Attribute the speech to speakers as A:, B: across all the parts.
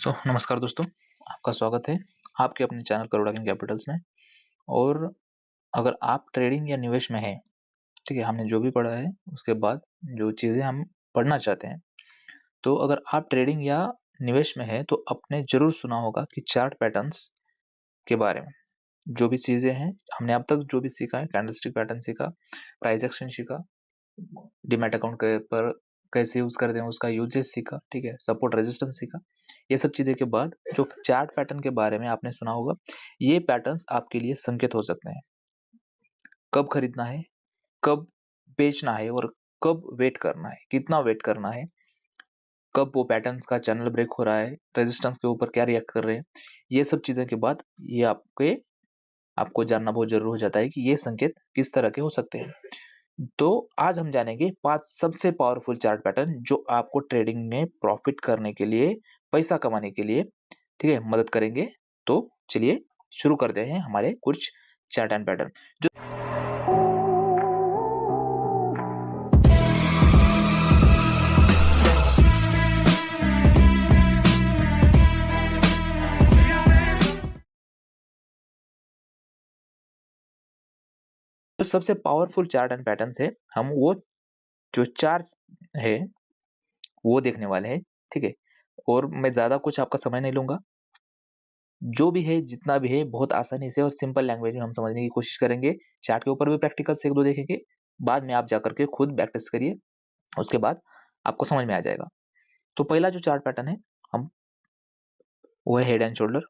A: नमस्कार दोस्तों, आपका स्वागत है आपके अपने चैनल करोड़ा किंग कैपिटल्स में। और अगर आप ट्रेडिंग या निवेश में हैं, ठीक है, हमने जो भी पढ़ा है उसके बाद जो चीज़ें हम पढ़ना चाहते हैं, तो अगर आप ट्रेडिंग या निवेश में हैं, तो आपने ज़रूर सुना होगा कि चार्ट पैटर्न्स के बारे में। जो भी चीज़ें हैं, हमने अब तक जो भी सीखा है, कैंडलस्टिक पैटर्न सीखा, प्राइस एक्शन सीखा, डीमैट अकाउंट के पर कैसे यूज़ करते हैं उसका यूजेस सीखा, ठीक है, सपोर्ट रेजिस्टेंस सीखा। ये सब चीज़ें के बाद जो चार्ट पैटर्न के बारे में आपने सुना होगा, ये पैटर्न्स आपके लिए संकेत हो सकते हैं। कब खरीदना है, कब बेचना है और कब वेट करना है, कितना वेट करना है, कब वो पैटर्न्स का चैनल ब्रेक हो रहा है, रेजिस्टेंस के ऊपर क्या रिएक्ट कर रहे हैं। ये सब चीज़ें के बाद ये आपको जानना बहुत ज़रूरी हो जाता है कि ये संकेत किस तरह के हो सकते हैं। तो आज हम जानेंगे 5 सबसे पावरफुल चार्ट पैटर्न जो आपको ट्रेडिंग में प्रॉफिट करने के लिए, पैसा कमाने के लिए, ठीक है, मदद करेंगे। तो चलिए शुरू करते हैं हमारे कुछ चार्ट एंड पैटर्न। जो सबसे पावरफुल चार्ट एंड पैटर्न्स है, हम वो जो चार्ट है वो देखने वाले हैं, ठीक है। और मैं ज़्यादा कुछ आपका समय नहीं लूँगा। जो भी है, जितना भी है, बहुत आसानी से और सिंपल लैंग्वेज में हम समझने की कोशिश करेंगे। चार्ट के ऊपर भी प्रैक्टिकल्स 1-2 देखेंगे, बाद में आप जाकर के खुद प्रैक्टिस करिए, उसके बाद आपको समझ में आ जाएगा। तो पहला जो चार्ट पैटर्न है, हम वो है हेड एंड शोल्डर।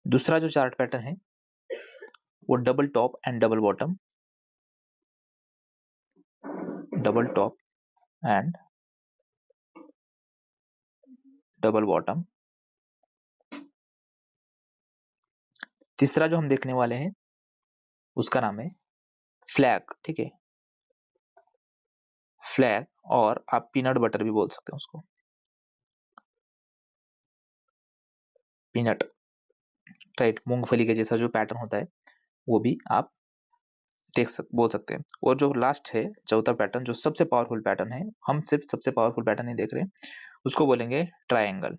A: दूसरा जो चार्ट पैटर्न है, वो double top and double bottom, double top and double bottom. तीसरा जो हम देखने वाले हैं, उसका नाम है फ्लैग, ठीक है। फ्लैग, और आप पीनट बटर भी बोल सकते हैं उसको, पीनट, राइट, मूंगफली के जैसा जो पैटर्न होता है, वो भी आप बोल सकते हैं। और जो लास्ट है, चौथा पैटर्न, जो सबसे पावरफुल पैटर्न है, हम सिर्फ सबसे पावरफुल पैटर्न ही देख रहे हैं, उसको बोलेंगे ट्रायंगल,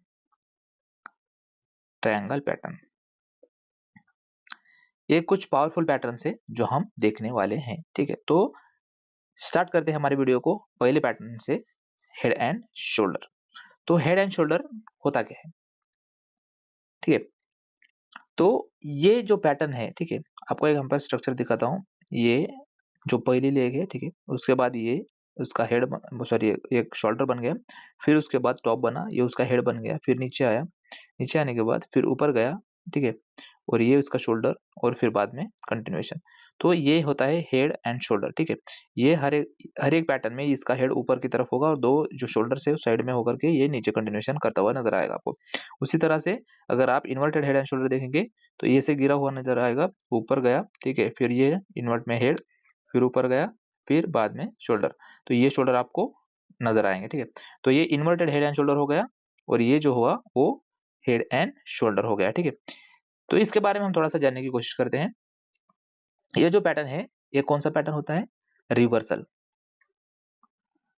A: ट्रायंगल पैटर्न। ये कुछ पावरफुल पैटर्न्स है जो हम देखने वाले हैं, ठीक है। तो स्टार्ट करते हैं हमारी वीडियो को पहले पैटर्न से, हेड एंड शोल्डर। तो हेड एंड शोल्डर होता क्या है, ठीक है। तो ये जो पैटर्न है, ठीक है, आपको एक यहाँ पर स्ट्रक्चर दिखाता हूँ। ये जो पहली लेग है, ठीक है, उसके बाद ये उसका हेड सॉरी एक शोल्डर बन गया, फिर उसके बाद टॉप बना, ये उसका हेड बन गया, फिर नीचे आया, नीचे आने के बाद फिर ऊपर गया, ठीक है, और ये उसका शोल्डर, और फिर बाद में कंटिन्यूएशन। तो ये होता है हेड एंड शोल्डर, ठीक है। ये हर एक पैटर्न में इसका हेड ऊपर की तरफ होगा और दो जो शोल्डर से उस साइड में होकर के ये नीचे कंटिन्यूएशन करता हुआ नजर आएगा आपको। उसी तरह से अगर आप इन्वर्टेड हेड एंड शोल्डर देखेंगे, तो ये से गिरा हुआ नजर आएगा, ऊपर गया, ठीक है, फिर ये इन्वर्ट में हेड, फिर ऊपर गया, फिर बाद में शोल्डर। तो ये शोल्डर आपको नजर आएंगे, ठीक है। तो ये इन्वर्टेड हेड एंड शोल्डर हो गया, और ये जो हुआ वो हेड एंड शोल्डर हो गया, ठीक है। तो इसके बारे में हम थोड़ा सा जानने की कोशिश करते हैं। ये जो पैटर्न है, ये कौन सा पैटर्न होता है, रिवर्सल।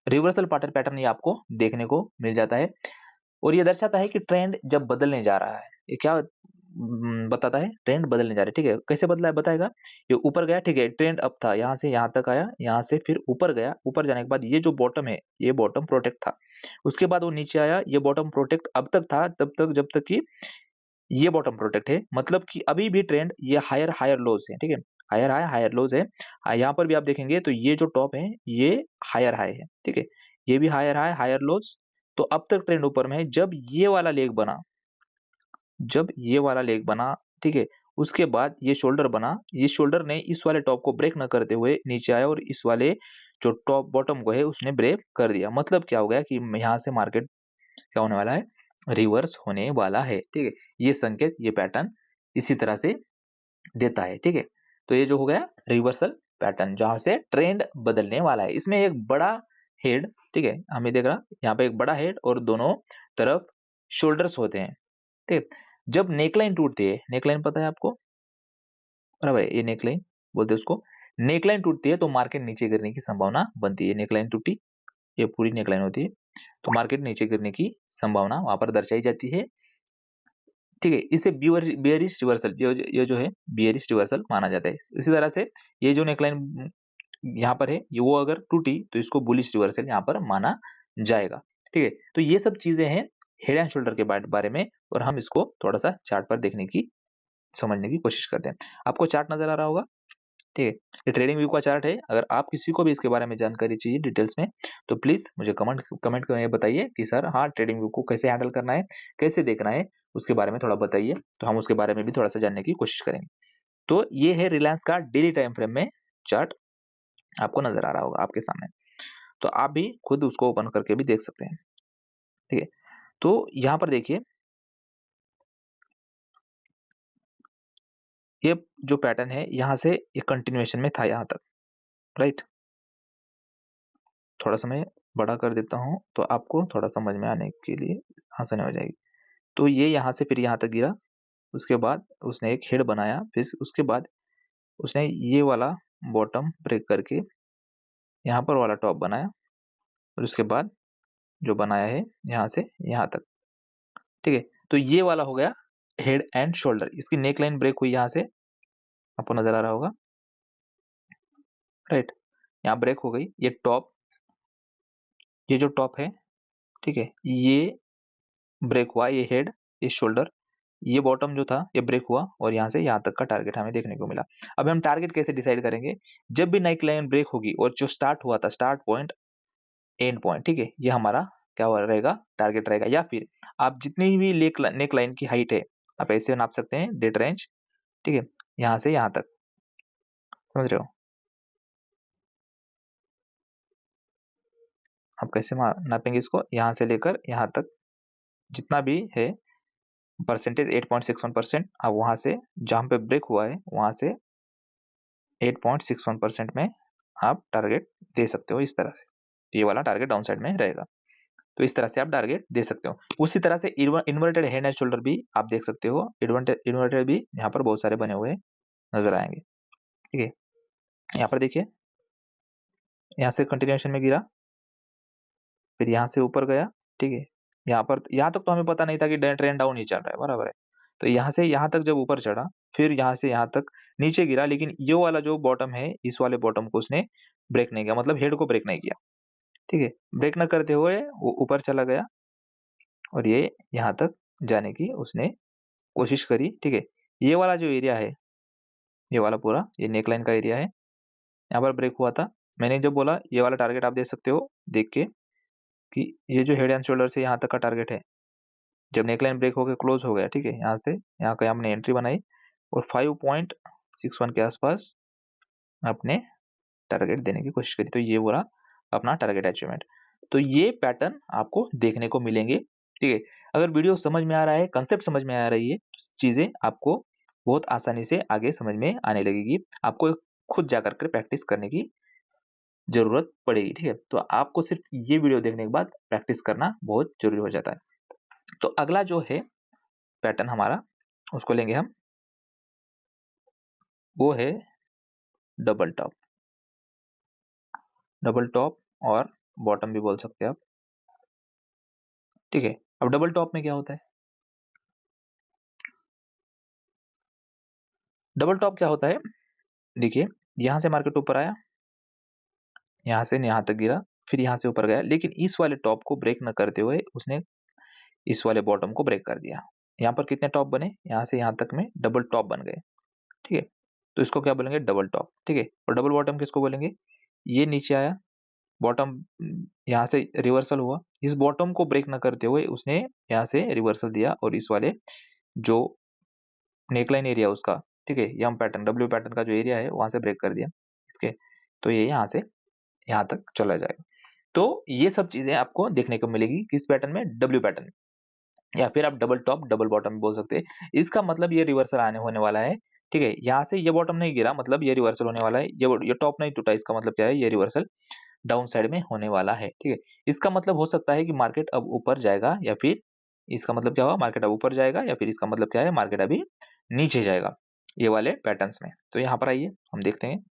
A: रिवर्सल पैटर्न ये आपको देखने को मिल जाता है, और ये दर्शाता है कि ट्रेंड जब बदलने जा रहा है। ये क्या बताता है, ट्रेंड बदलने जा रहा है, ठीक है। कैसे बदला है बताएगा। ये ऊपर गया, ठीक है, ट्रेंड अप था, यहाँ से यहाँ तक आया, यहाँ से फिर ऊपर गया, ऊपर जाने के बाद ये जो बॉटम है, ये बॉटम प्रोटेक्ट था। उसके बाद वो नीचे आया, ये बॉटम प्रोटेक्ट अब तक था, तब तक जब तक कि ये बॉटम प्रोटेक्ट है, मतलब कि अभी भी ट्रेंड ये हायर हायर लोज है, ठीक है। हायर हाई हायर लोज है। यहाँ पर भी आप देखेंगे तो ये जो टॉप है, ये हायर हाई है, ठीक है। ये भी हायर हाई हायर लोज। तो अब तक ट्रेंड ऊपर में है। जब ये वाला लेग बना, ठीक है, उसके बाद ये शोल्डर बना, ये शोल्डर ने इस वाले टॉप को ब्रेक न करते हुए नीचे आया, और इस वाले जो टॉप बॉटम को है उसने ब्रेक कर दिया। मतलब क्या हो गया कि यहाँ से मार्केट क्या होने वाला है, रिवर्स होने वाला है, ठीक है। ये संकेत, ये पैटर्न इसी तरह से देता है, ठीक है। तो ये जो हो गया रिवर्सल पैटर्न, जहां से ट्रेंड बदलने वाला है। इसमें एक बड़ा हेड, ठीक है, हमें देख रहा यहाँ पे एक बड़ा हेड और दोनों तरफ शोल्डर्स होते हैं, ठीक है। जब नेकलाइन टूटती है, नेकलाइन पता है आपको, बराबर है, ये नेकलाइन बोलते हैं उसको। नेकलाइन टूटती है तो मार्केट नीचे गिरने की संभावना बनती है। नेकलाइन टूटी, ये पूरी नेकलाइन होती है, तो मार्केट नीचे गिरने की संभावना वहां पर दर्शाई जाती है। ठीक है, इसे बियरिश रिवर्सल, ये जो है बियरिश रिवर्सल माना जाता है। इसी तरह से ये जो नेकलाइन यहाँ पर है, ये वो अगर टूटी तो इसको बुलिश रिवर्सल यहाँ पर माना जाएगा। ठीक है, तो ये सब चीजें हैं हेड एंड शोल्डर के बारे में, और हम इसको थोड़ा सा चार्ट पर देखने की, समझने की कोशिश करते हैं। आपको चार्ट नजर आ रहा होगा। ठीक है, ये ट्रेडिंग व्यू का चार्ट है। अगर आप किसी को भी इसके बारे में जानकारी चाहिए डिटेल्स में, तो प्लीज मुझे कमेंट में बताइए कि सर हाँ, ट्रेडिंग व्यू को कैसे हैंडल करना है, कैसे देखना है, उसके बारे में थोड़ा बताइए, तो हम उसके बारे में भी थोड़ा सा जानने की कोशिश करेंगे। तो ये है रिलायंस का डेली टाइम फ्रेम में चार्ट, आपको नजर आ रहा होगा आपके सामने। तो आप भी खुद उसको ओपन करके भी देख सकते हैं। ठीक है, तो यहाँ पर देखिए, ये जो पैटर्न है यहाँ से ये कंटिन्यूएशन में था यहाँ तक, राइट। थोड़ा सा मैं बड़ा कर देता हूँ तो आपको थोड़ा समझ में आने के लिए आसानी हो जाएगी। तो ये यहाँ से फिर यहाँ तक गिरा, उसके बाद उसने एक हेड बनाया, फिर उसके बाद उसने ये वाला बॉटम ब्रेक करके यहाँ पर वाला टॉप बनाया, और उसके बाद जो बनाया है यहाँ से यहाँ तक। ठीक है, तो ये वाला हो गया हेड एंड शोल्डर। इसकी नेक लाइन ब्रेक हुई यहाँ से, आपको नजर आ रहा होगा, राइट। यहाँ ब्रेक हो गई, ये टॉप, ये जो टॉप है, ठीक है, ये ब्रेक हुआ, ये हेड, ये शोल्डर, ये बॉटम जो था ये ब्रेक हुआ, और यहाँ से यहाँ तक का टारगेट हमें देखने को मिला। अब हम टारगेट कैसे डिसाइड करेंगे? जब भी नेक लाइन ब्रेक होगी और जो स्टार्ट हुआ था, स्टार्ट पॉइंट एंड पॉइंट, ठीक है, ये हमारा क्या रहेगा, टारगेट रहेगा। या फिर आप जितनी भी नेक लाइन की हाइट है, आप ऐसे नाप सकते हैं, डेट रेंज, ठीक है, यहाँ से यहाँ तक, समझ रहे हो आप कैसे नापेंगे इसको, यहाँ से लेकर यहाँ तक जितना भी है परसेंटेज 8.61%, अब वहां से जहां पे ब्रेक हुआ है वहां से 8.61% में आप टारगेट दे सकते हो। इस तरह से ये वाला टारगेट डाउन साइड में रहेगा, तो इस तरह से आप टारगेट दे सकते हो। उसी तरह से इन्वर्टेड हेड एंड शोल्डर भी आप देख सकते हो। इन्वर्टेड भी यहाँ पर बहुत सारे बने हुए नजर आएंगे। ठीक है, यहाँ पर देखिए, यहाँ से कंटिन्यूएशन में गिरा, फिर यहाँ से ऊपर गया। ठीक है, यहाँ पर, यहाँ तक तो हमें पता नहीं था कि ट्रेंड डाउन ही चल रहा है, बराबर है। तो यहाँ से यहाँ तक जब ऊपर चढ़ा, फिर यहाँ से यहाँ तक नीचे गिरा, लेकिन ये वाला जो बॉटम है, इस वाले बॉटम को उसने ब्रेक नहीं किया, मतलब हेड को ब्रेक नहीं किया। ठीक है, ब्रेक न करते हुए वो ऊपर चला गया, और ये यहाँ तक जाने की उसने कोशिश करी। ठीक है, ये वाला जो एरिया है, ये वाला पूरा ये नेकलाइन का एरिया है, यहाँ पर ब्रेक हुआ था। मैंने जब बोला ये वाला टारगेट आप दे सकते हो देख के, कि ये जो हेड एंड शोल्डर से यहाँ तक का टारगेट है, जब नेकलाइन ब्रेक होकर क्लोज हो गया, ठीक है, यहाँ से यहाँ का हमने एंट्री बनाई, और 5.61 के आसपास अपने टारगेट देने की कोशिश करी, तो ये पूरा अपना टारगेट अचीवमेंट। तो ये पैटर्न आपको देखने को मिलेंगे। ठीक है, अगर वीडियो समझ में आ रहा है, कंसेप्ट समझ में आ रही है, तो चीजें आपको बहुत आसानी से आगे समझ में आने लगेगी। आपको खुद जाकर के प्रैक्टिस करने की जरूरत पड़ेगी। ठीक है, तो आपको सिर्फ ये वीडियो देखने के बाद प्रैक्टिस करना बहुत जरूरी हो जाता है। तो अगला जो है पैटर्न हमारा, उसको लेंगे हम, वो है डबल टॉप। डबल टॉप और बॉटम भी बोल सकते हैं आप। ठीक है, अब डबल टॉप में क्या होता है? डबल टॉप क्या होता है, देखिए, यहां से मार्केट ऊपर आया, यहां से यहां तक गिरा, फिर यहां से ऊपर गया, लेकिन इस वाले टॉप को ब्रेक न करते हुए उसने इस वाले बॉटम को ब्रेक कर दिया। यहाँ पर कितने टॉप बने, यहाँ से यहाँ तक में डबल टॉप बन गए। ठीक है, तो इसको क्या बोलेंगे, डबल टॉप। ठीक है, और डबल बॉटम किसको बोलेंगे? ये नीचे आया, बॉटम यहाँ से रिवर्सल हुआ, इस बॉटम को ब्रेक न करते हुए उसने यहाँ से रिवर्सल दिया, और इस वाले जो नेकलाइन एरिया उसका, ठीक है, यम पैटर्न, डब्ल्यू पैटर्न का जो एरिया है वहां से ब्रेक कर दिया इसके, तो ये यहाँ से यहाँ तक चला जाएगा। तो ये सब चीजें आपको देखने को मिलेगी किस पैटर्न में, डब्ल्यू पैटर्न, या फिर आप डबल टॉप डबल बॉटम बोल सकते हैं। इसका मतलब ये रिवर्सल आने होने वाला है। ठीक है, यहाँ से ये बॉटम नहीं गिरा, मतलब ये रिवर्सल होने वाला है। ये टॉप नहीं टूटा, इसका मतलब क्या है, ये रिवर्सल डाउन साइड में होने वाला है। ठीक है, इसका मतलब हो सकता है कि मार्केट अब ऊपर जाएगा, या फिर इसका मतलब क्या होगा, मार्केट अब ऊपर जाएगा, या फिर इसका मतलब क्या है, मार्केट अभी नीचे जाएगा, ये वाले पैटर्न्स में। तो यहाँ पर आइए हम देखते हैं,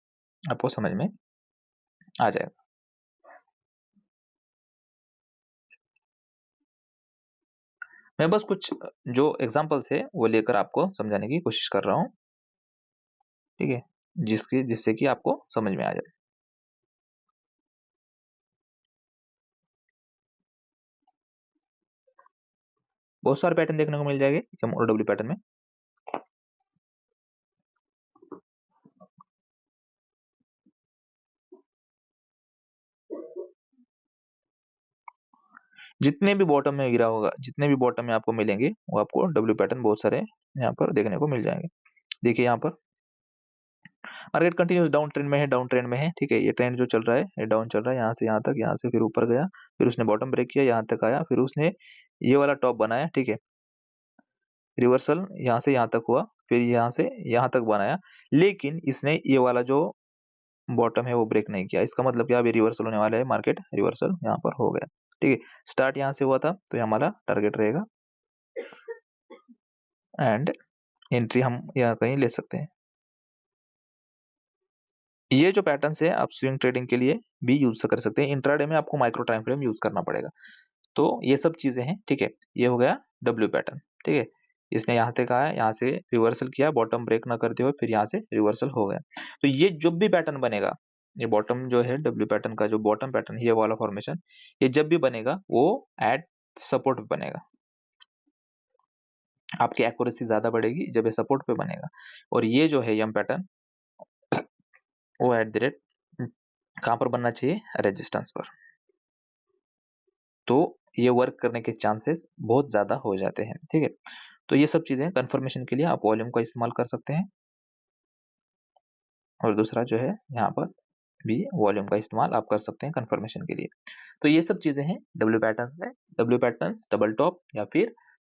A: आपको समझ में आ जाएगा। मैं बस कुछ जो एग्जांपल्स है वो लेकर आपको समझाने की कोशिश कर रहा हूँ, ठीक है, जिससे कि आपको समझ में आ जाए। बहुत सारे पैटर्न देखने को मिल जाएंगे एम और डब्ल्यू पैटर्न में। जितने भी बॉटम में गिरा होगा, जितने भी बॉटम में आपको मिलेंगे वो आपको डब्ल्यू पैटर्न बहुत सारे यहाँ पर देखने को मिल जाएंगे। देखिए यहाँ पर मार्केट कंटिन्यूस डाउन ट्रेंड में है, डाउन ट्रेंड में है, ठीक है। ये ट्रेंड जो चल रहा है ये डाउन चल रहा है, यहाँ से यहाँ तक, यहाँ से फिर ऊपर गया, फिर उसने बॉटम ब्रेक किया, यहाँ तक आया, फिर उसने ये वाला टॉप बनाया, ठीक है। रिवर्सल यहाँ से यहाँ तक हुआ, फिर यहाँ से यहाँ तक बनाया, लेकिन इसने ये वाला जो बॉटम है वो ब्रेक नहीं किया। इसका मतलब क्या, अभी रिवर्सल होने वाला है, मार्केट रिवर्सल यहाँ पर हो गया, ठीक है। स्टार्ट यहाँ से हुआ था तो ये हमारा टारगेट रहेगा एंड एंट्री हम यहाँ कहीं ले सकते हैं। ये जो पैटर्न्स है आप स्विंग ट्रेडिंग के लिए भी यूज कर सकते हैं। इंट्राडे में आपको माइक्रो टाइम फ्रेम यूज करना पड़ेगा। तो ये सब चीजें हैं, ठीक है। ये हो गया डब्ल्यू पैटर्न, ठीक है। इसने यहाँ तक आया, यहाँ से रिवर्सल किया, बॉटम ब्रेक ना करते हुए, फिर यहाँ से रिवर्सल हो गया। तो ये जब भी पैटर्न बनेगा, ये बॉटम जो है डब्ल्यू पैटर्न का जो बॉटम पैटर्न, ये वाला फॉर्मेशन, ये जब भी बनेगा वो एट सपोर्ट पे बनेगा। आपकी एक्यूरेसी ज्यादा बढ़ेगी जब ये सपोर्ट पे बनेगा। और ये जो है यम पैटर्न वो एट द रेट कहाँ पर बनना चाहिए, रेजिस्टेंस पर। तो ये वर्क करने के चांसेस बहुत ज्यादा हो जाते हैं, ठीक है। तो ये सब चीजें कंफर्मेशन के लिए आप वॉल्यूम का इस्तेमाल कर सकते हैं। और दूसरा जो है यहाँ पर भी वॉल्यूम का इस्तेमाल आप कर सकते हैं कंफर्मेशन के लिए। तो ये सब चीजें हैं डब्ल्यू पैटर्न्स में। डब्ल्यू पैटर्न्स डबल टॉप या फिर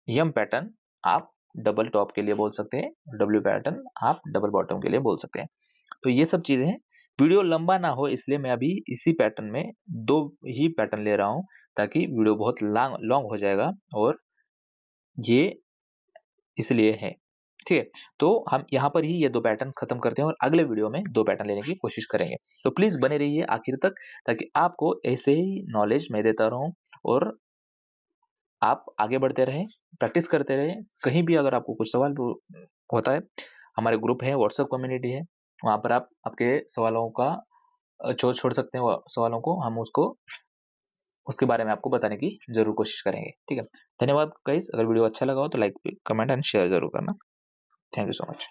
A: यम पैटर्न आप डबल टॉप के लिए बोल सकते हैं, डब्ल्यू पैटर्न आप डबल बॉटम के लिए बोल सकते हैं। तो ये सब चीजें हैं। वीडियो लंबा ना हो इसलिए मैं अभी इसी पैटर्न में दो ही पैटर्न ले रहा हूँ, ताकि वीडियो बहुत लॉन्ग हो जाएगा, और ये इसलिए है, ठीक है। तो हम यहाँ पर ही ये दो पैटर्न खत्म करते हैं और अगले वीडियो में दो पैटर्न लेने की कोशिश करेंगे। तो प्लीज बने रहिए आखिर तक, ताकि आपको ऐसे ही नॉलेज मैं देता रहूं और आप आगे बढ़ते रहें, प्रैक्टिस करते रहें। कहीं भी अगर आपको कुछ सवाल होता है, हमारे ग्रुप है, व्हाट्सएप कम्युनिटी है, वहां पर आप आपके सवालों का छोड़ छोड़ सकते हैं, सवालों को हम उसको उसके बारे में आपको बताने की जरूर कोशिश करेंगे, ठीक है। धन्यवाद गाइस। अगर वीडियो अच्छा लगा हो तो लाइक, कमेंट एंड शेयर जरूर करना। Thank you so much.